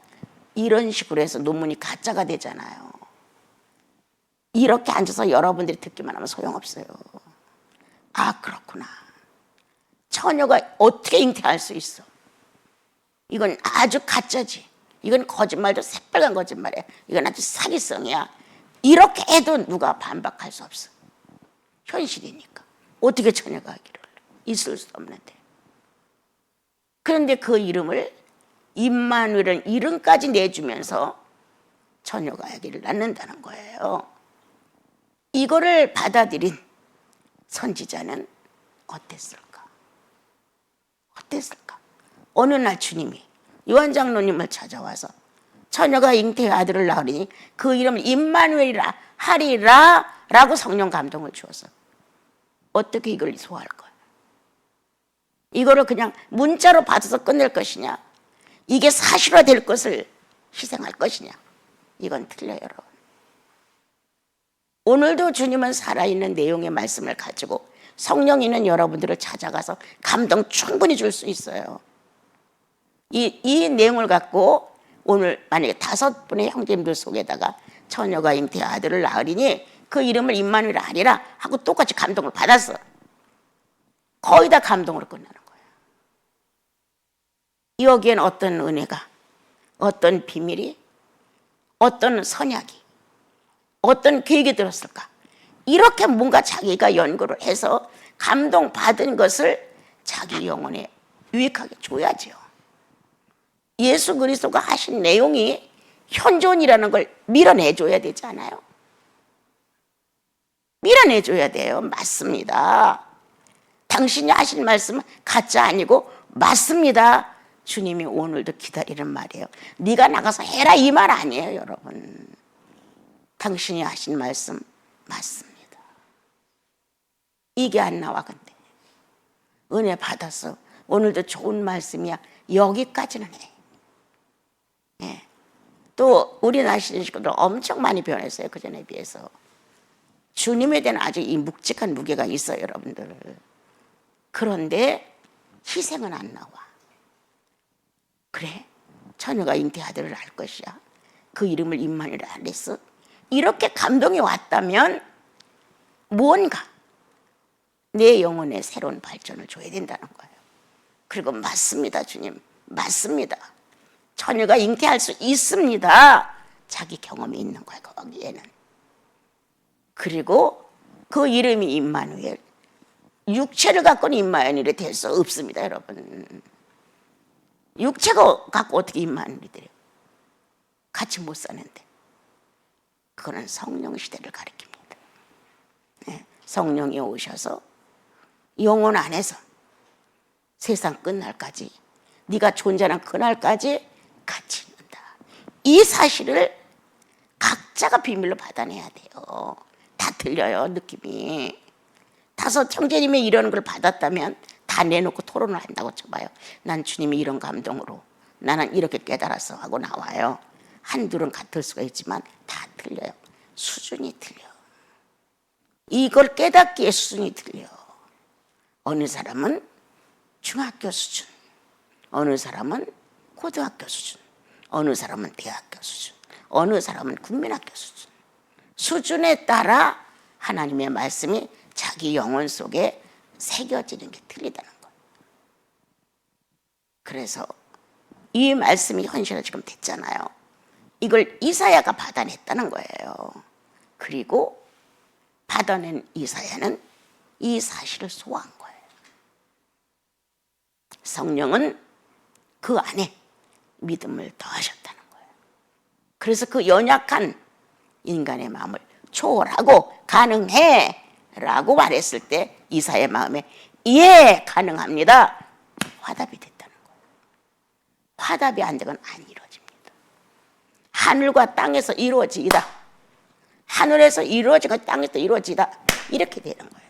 이런 식으로 해서 논문이 가짜가 되잖아요. 이렇게 앉아서 여러분들이 듣기만 하면 소용없어요. 아, 그렇구나. 처녀가 어떻게 잉태할 수 있어? 이건 아주 가짜지. 이건 거짓말도 새빨간 거짓말이야. 이건 아주 사기성이야. 이렇게 해도 누가 반박할 수 없어. 현실이니까. 어떻게 처녀가 하기를. 있을 수 없는데. 그런데 그 이름을 임마누엘은 이름까지 내주면서 처녀가 아기를 낳는다는 거예요. 이거를 받아들인 선지자는 어땠을까? 어땠을까? 어느 날 주님이 요한 장로님을 찾아와서 처녀가 잉태의 아들을 낳으리니 그 이름을 임마누엘이라 하리라 라고 성령 감동을 주어서 어떻게 이걸 소화할 거야? 이거를 그냥 문자로 받아서 끝낼 것이냐? 이게 사실화될 것을 희생할 것이냐? 이건 틀려요, 여러분. 오늘도 주님은 살아있는 내용의 말씀을 가지고 성령 있는 여러분들을 찾아가서 감동 충분히 줄 수 있어요. 이 내용을 갖고 오늘 만약에 5분의 형제님들 속에다가 처녀가 잉태의 아들을 낳으리니 그 이름을 임마누엘 하리라 하고 똑같이 감동을 받았어. 거의 다 감동으로 끝나는 거예요. 여기엔 어떤 은혜가, 어떤 비밀이, 어떤 선약이, 어떤 계획이 들었을까? 이렇게 뭔가 자기가 연구를 해서 감동받은 것을 자기 영혼에 유익하게 줘야죠. 예수 그리스도가 하신 내용이 현존이라는 걸 밀어내줘야 되지 않아요? 밀어내줘야 돼요. 맞습니다. 당신이 하신 말씀은 가짜 아니고 맞습니다. 주님이 오늘도 기다리는 말이에요. 네가 나가서 해라 이 말 아니에요, 여러분. 당신이 하신 말씀 맞습니다. 이게 안 나와. 근데 은혜 받았어. 오늘도 좋은 말씀이야. 여기까지는 해. 예. 또 우리 나시는 식구들 엄청 많이 변했어요. 그전에 비해서. 주님에 대한 아주 이 묵직한 무게가 있어요, 여러분들. 그런데 희생은 안 나와. 그래, 처녀가 잉태의 아들을 낳을 것이야. 그 이름을 임마누엘이라 하랬어. 이렇게 감동이 왔다면 무언가 내 영혼에 새로운 발전을 줘야 된다는 거예요. 그리고 맞습니다, 주님. 맞습니다. 처녀가 잉태할 수 있습니다. 자기 경험이 있는 거예요, 거기에는. 그리고 그 이름이 임마누엘. 육체를 갖고는 임마누엘이 될 수 없습니다, 여러분. 육체가 갖고 어떻게 임마누엘이 돼요? 같이 못 사는데. 그거는 성령 시대를 가리킵니다. 네, 성령이 오셔서 영혼 안에서 세상 끝날까지 네가 존재하는 그날까지 같이 있는다. 이 사실을 각자가 비밀로 받아내야 돼요. 다 들려요, 느낌이. 5 형제님이 이런 걸 받았다면 다 내놓고 토론을 한다고 쳐봐요. 난 주님이 이런 감동으로 나는 이렇게 깨달았어 하고 나와요. 한둘은 같을 수가 있지만 다 틀려요. 수준이 틀려. 이걸 깨닫기에 수준이 틀려. 어느 사람은 중학교 수준, 어느 사람은 고등학교 수준, 어느 사람은 대학교 수준, 어느 사람은 국민학교 수준. 수준에 따라 하나님의 말씀이 자기 영혼 속에 새겨지는 게 틀리다는 거예요. 그래서 이 말씀이 현실화 지금 됐잖아요. 이걸 이사야가 받아냈다는 거예요. 그리고 받아낸 이사야는 이 사실을 소화한 거예요. 성령은 그 안에 믿음을 더하셨다는 거예요. 그래서 그 연약한 인간의 마음을 초월하고 가능해 라고 말했을 때 이사야의 마음에 예 가능합니다 화답이 됐다는 거예요. 화답이 안 되면 안 이루어집니다. 하늘과 땅에서 이루어지다, 하늘에서 이루어지고 땅에서 이루어지다, 이렇게 되는 거예요.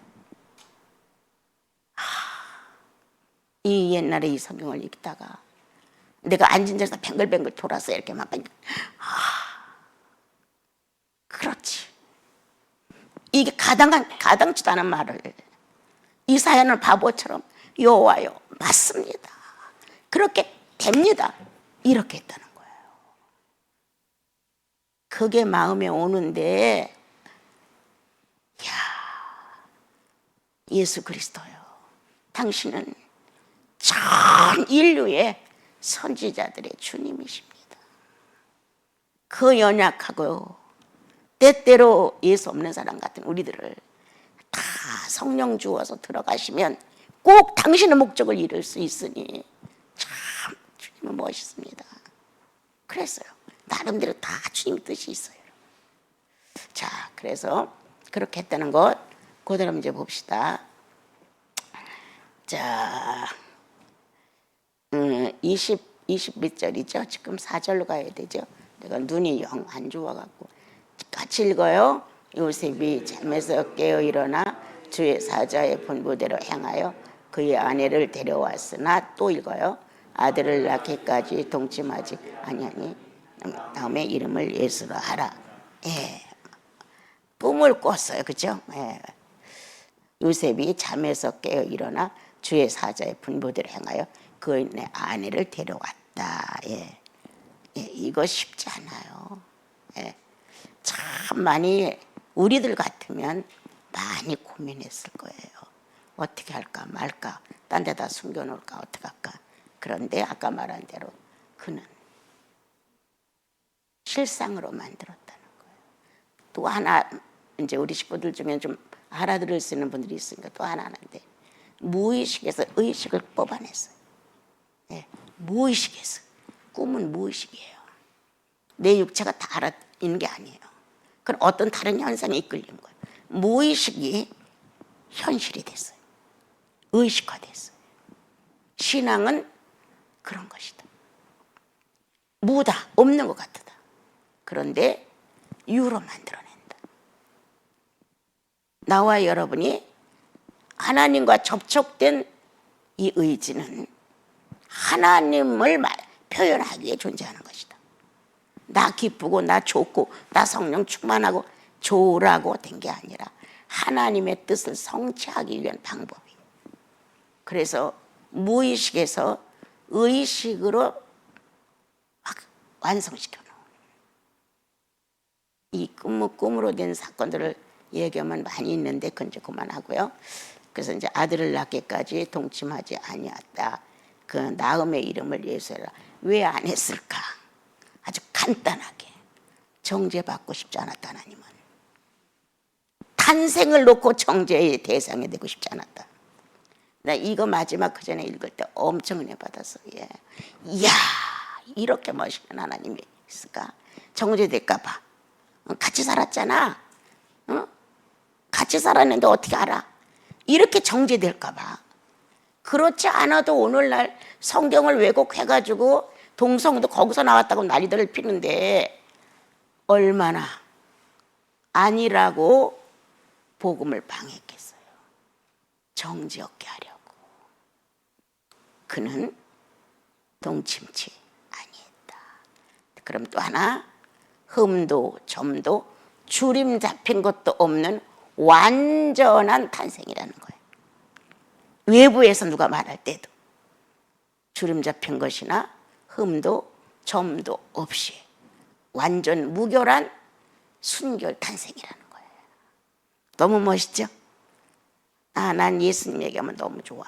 이 옛날에 이 성경을 읽다가 내가 앉은 자리에서 뱅글뱅글 돌아서 이렇게 막 그렇지, 이게 가당치도 않은 말을 이사야는 바보처럼 여호와여 맞습니다, 그렇게 됩니다, 이렇게 했다는 거예요. 그게 마음에 오는데, 야, 예수 그리스도요, 당신은 전 인류의 선지자들의 주님이십니다. 그 연약하고 때때로 예수 없는 사람 같은 우리들을 다 성령 주어서 들어가시면 꼭 당신의 목적을 이룰 수 있으니 참 주님은 멋있습니다. 그랬어요. 나름대로 다 주님 뜻이 있어요. 자, 그래서 그렇게 했다는 것 그대로 이제 봅시다. 자, 20 몇 절이죠? 지금 4절로 가야 되죠? 내가 눈이 영 안 좋아갖고 같이 읽어요. 요셉이 잠에서 깨어 일어나 주의 사자의 분부대로 행하여 그의 아내를 데려왔으나, 또 읽어요. 아들을 낳기까지 동침하지 아니하니 다음에 이름을 예수로 하라. 예, 꿈을 꿨어요, 그죠? 예. 요셉이 잠에서 깨어 일어나 주의 사자의 분부대로 행하여 그의 아내를 데려왔다. 예. 예, 이거 쉽지 않아요. 예. 참 많이 우리들 같으면 많이 고민했을 거예요. 어떻게 할까 말까, 딴 데다 숨겨놓을까 어떻게 할까. 그런데 아까 말한 대로 그는 실상으로 만들었다는 거예요. 또 하나, 이제 우리 식구들 중에 좀 알아들을 수 있는 분들이 있으니까 또 하나 하는데, 무의식에서 의식을 뽑아냈어요. 예, 무의식에서. 꿈은 무의식이에요. 내 육체가 다 알아 있는 게 아니에요. 그건 어떤 다른 현상에 이끌리는 거예요. 무의식이 현실이 됐어요. 의식화됐어요. 신앙은 그런 것이다. 무다, 없는 것 같다. 그런데 유로 만들어낸다. 나와 여러분이 하나님과 접촉된 이 의지는 하나님을 표현하기 위해 존재하는 것이다. 나 기쁘고 나 좋고 나 성령 충만하고 좋으라고 된 게 아니라 하나님의 뜻을 성취하기 위한 방법이에요. 그래서 무의식에서 의식으로 막 완성시켜 놓은, 이 꿈으로 된 사건들을 얘기하면 많이 있는데 그건 이제 그만하고요. 그래서 이제 아들을 낳기까지 동침하지 아니었다. 그 나음의 이름을 예수라. 왜 안 했을까? 아주 간단하게 정죄받고 싶지 않았다. 하나님은 탄생을 놓고 정죄의 대상이 되고 싶지 않았다. 나 이거 마지막 그 전에 읽을 때 엄청 은혜 받았어. 예. 이야, 이렇게 멋있는 하나님이 있을까? 정죄될까 봐. 같이 살았잖아. 어? 같이 살았는데 어떻게 알아? 이렇게 정죄될까 봐. 그렇지 않아도 오늘날 성경을 왜곡해가지고 동성도 거기서 나왔다고 난리들을 피는데, 얼마나 아니라고 복음을 방해했겠어요. 정죄 없게 하려고. 그는 동침치 아니했다. 그럼 또 하나, 흠도 점도 주림 잡힌 것도 없는 완전한 탄생이라는 거예요. 외부에서 누가 말할 때도 주름 잡힌 것이나 흠도 점도 없이 완전 무결한 순결 탄생이라는 거예요. 너무 멋있죠? 난 예수님 얘기하면 너무 좋아.